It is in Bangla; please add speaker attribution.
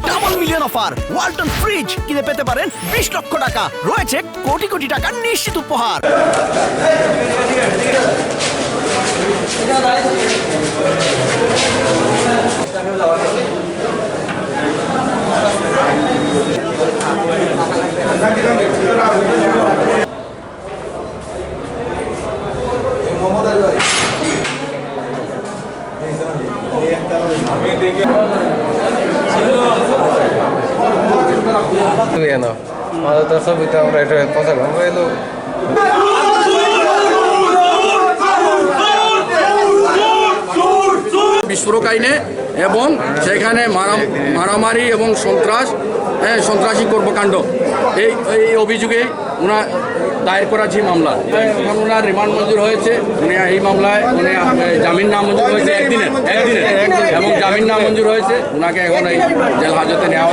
Speaker 1: Double million offer Walton fridge কিনে পেতে পারেন 20 লক্ষ টাকা, রয়েছে কোটি কোটি টাকার নিশ্চিত উপহার।
Speaker 2: বিস্ফোরক আইনে এবং সেখানে মারামারি এবং সন্ত্রাসী কর্মকাণ্ড এই অভিযোগে ওনার দায়ের করা যে মামলা, এখন ওনার রিমান্ড মঞ্জুর হয়েছে। উনি এই মামলায় উনি জামিন নামঞ্জুর হয়েছে একদিনের এবং জামিন নামঞ্জুর হয়েছে। ওনাকে এখন এই জেল হাজতে নেওয়া